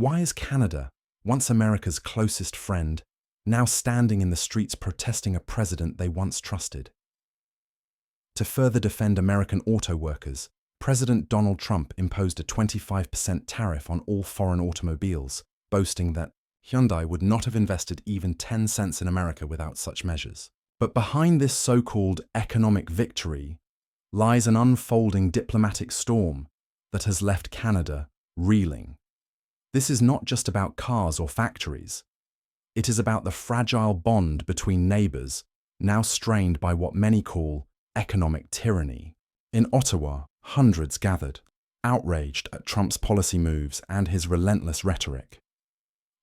Why is Canada, once America's closest friend, now standing in the streets protesting a president they once trusted? To further defend American auto workers, President Donald Trump imposed a 25% tariff on all foreign automobiles, boasting that Hyundai would not have invested even 10 cents in America without such measures. But behind this so-called economic victory lies an unfolding diplomatic storm that has left Canada reeling. This is not just about cars or factories. It is about the fragile bond between neighbors, now strained by what many call economic tyranny. In Ottawa, hundreds gathered, outraged at Trump's policy moves and his relentless rhetoric.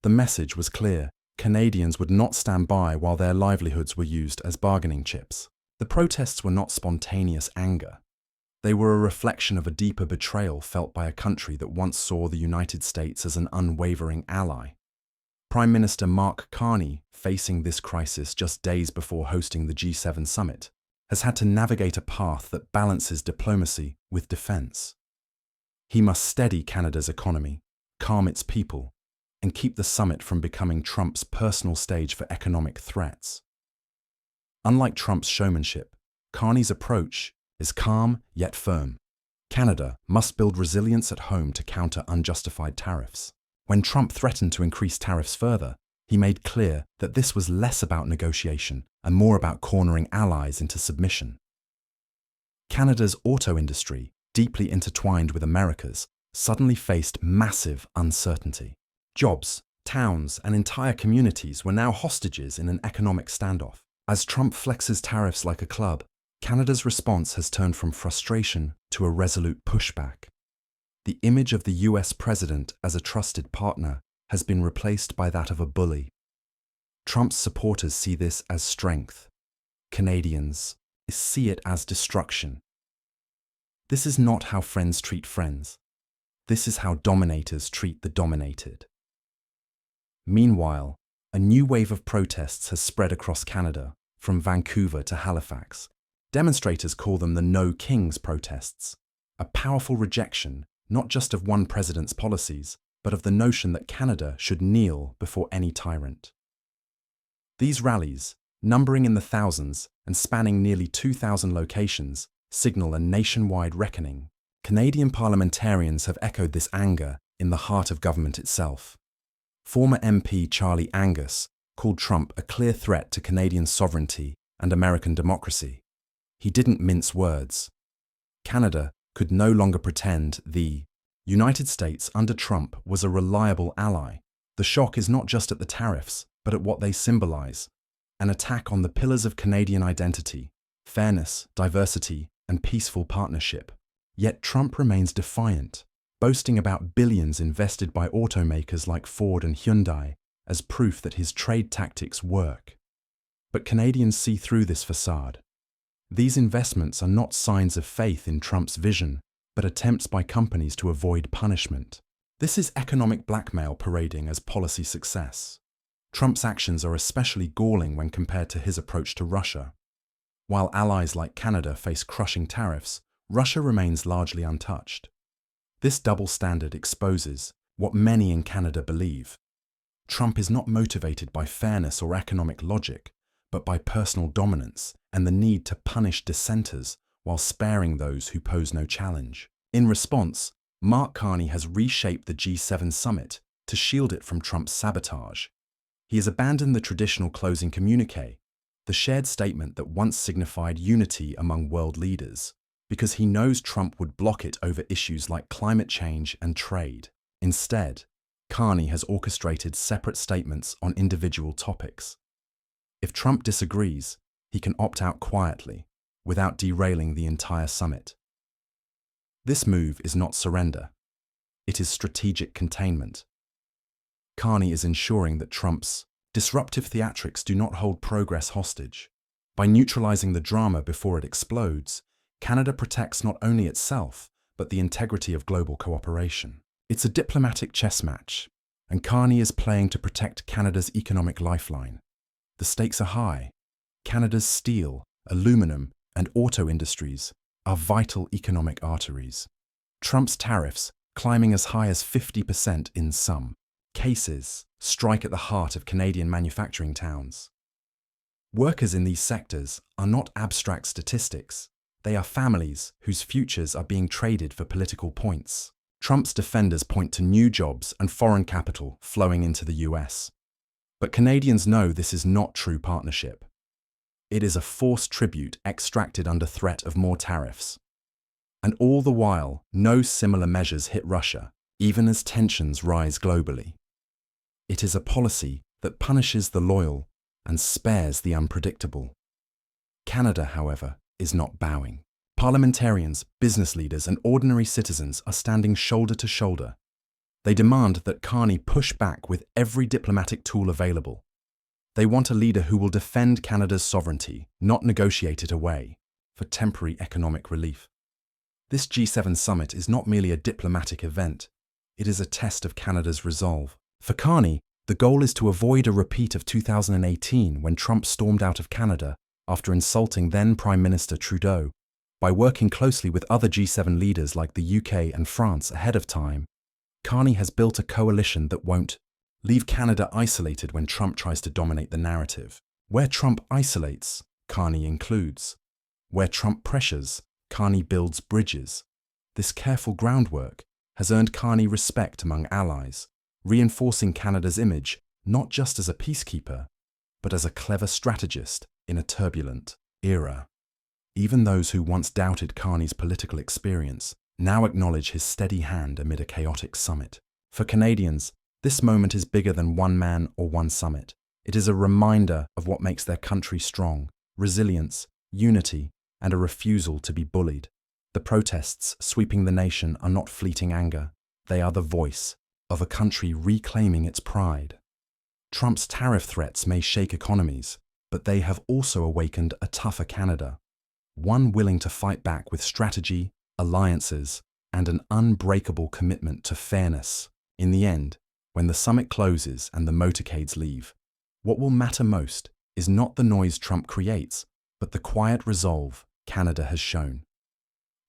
The message was clear: Canadians would not stand by while their livelihoods were used as bargaining chips. The protests were not spontaneous anger. They were a reflection of a deeper betrayal felt by a country that once saw the United States as an unwavering ally. Prime Minister Mark Carney, facing this crisis just days before hosting the G7 summit, has had to navigate a path that balances diplomacy with defense. He must steady Canada's economy, calm its people, and keep the summit from becoming Trump's personal stage for economic threats. Unlike Trump's showmanship, Carney's approach is calm yet firm. Canada must build resilience at home to counter unjustified tariffs. When Trump threatened to increase tariffs further, he made clear that this was less about negotiation and more about cornering allies into submission. Canada's auto industry, deeply intertwined with America's, suddenly faced massive uncertainty. Jobs, towns, and entire communities were now hostages in an economic standoff. As Trump flexes tariffs like a club, Canada's response has turned from frustration to a resolute pushback. The image of the US president as a trusted partner has been replaced by that of a bully. Trump's supporters see this as strength. Canadians see it as destruction. This is not how friends treat friends. This is how dominators treat the dominated. Meanwhile, a new wave of protests has spread across Canada, from Vancouver to Halifax. Demonstrators call them the No Kings protests, a powerful rejection not just of one president's policies, but of the notion that Canada should kneel before any tyrant. These rallies, numbering in the thousands and spanning nearly 2,000 locations, signal a nationwide reckoning. Canadian parliamentarians have echoed this anger in the heart of government itself. Former MP Charlie Angus called Trump a clear threat to Canadian sovereignty and American democracy. He didn't mince words. Canada could no longer pretend the United States under Trump was a reliable ally. The shock is not just at the tariffs, but at what they symbolize: an attack on the pillars of Canadian identity, fairness, diversity, and peaceful partnership. Yet Trump remains defiant, boasting about billions invested by automakers like Ford and Hyundai as proof that his trade tactics work. But Canadians see through this facade. These investments are not signs of faith in Trump's vision, but attempts by companies to avoid punishment. This is economic blackmail parading as policy success. Trump's actions are especially galling when compared to his approach to Russia. While allies like Canada face crushing tariffs, Russia remains largely untouched. This double standard exposes what many in Canada believe. Trump is not motivated by fairness or economic logic, but by personal dominance and the need to punish dissenters while sparing those who pose no challenge. In response, Mark Carney has reshaped the G7 summit to shield it from Trump's sabotage. He has abandoned the traditional closing communiqué, the shared statement that once signified unity among world leaders, because he knows Trump would block it over issues like climate change and trade. Instead, Carney has orchestrated separate statements on individual topics. If Trump disagrees, he can opt out quietly, without derailing the entire summit. This move is not surrender. It is strategic containment. Carney is ensuring that Trump's disruptive theatrics do not hold progress hostage. By neutralizing the drama before it explodes, Canada protects not only itself, but the integrity of global cooperation. It's a diplomatic chess match, and Carney is playing to protect Canada's economic lifeline. The stakes are high. Canada's steel, aluminum, and auto industries are vital economic arteries. Trump's tariffs, climbing as high as 50% in some, cases strike at the heart of Canadian manufacturing towns. Workers in these sectors are not abstract statistics. They are families whose futures are being traded for political points. Trump's defenders point to new jobs and foreign capital flowing into the US. But Canadians know this is not true partnership. It is a forced tribute extracted under threat of more tariffs. And all the while, no similar measures hit Russia, even as tensions rise globally. It is a policy that punishes the loyal and spares the unpredictable. Canada, however, is not bowing. Parliamentarians, business leaders, and ordinary citizens are standing shoulder to shoulder. They demand that Carney push back with every diplomatic tool available. They want a leader who will defend Canada's sovereignty, not negotiate it away for temporary economic relief. This G7 summit is not merely a diplomatic event. It is a test of Canada's resolve. For Carney, the goal is to avoid a repeat of 2018 when Trump stormed out of Canada after insulting then Prime Minister Trudeau. By working closely with other G7 leaders like the UK and France ahead of time, Carney has built a coalition that won't leave Canada isolated when Trump tries to dominate the narrative. Where Trump isolates, Carney includes. Where Trump pressures, Carney builds bridges. This careful groundwork has earned Carney respect among allies, reinforcing Canada's image not just as a peacekeeper, but as a clever strategist in a turbulent era. Even those who once doubted Carney's political experience now acknowledge his steady hand amid a chaotic summit. For Canadians, this moment is bigger than one man or one summit. It is a reminder of what makes their country strong: resilience, unity, and a refusal to be bullied. The protests sweeping the nation are not fleeting anger. They are the voice of a country reclaiming its pride. Trump's tariff threats may shake economies, but they have also awakened a tougher Canada, one willing to fight back with strategy, alliances, and an unbreakable commitment to fairness. In the end, when the summit closes and the motorcades leave, what will matter most is not the noise Trump creates, but the quiet resolve Canada has shown.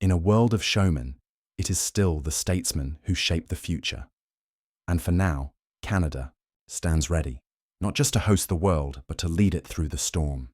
In a world of showmen, it is still the statesmen who shape the future. And for now, Canada stands ready, not just to host the world, but to lead it through the storm.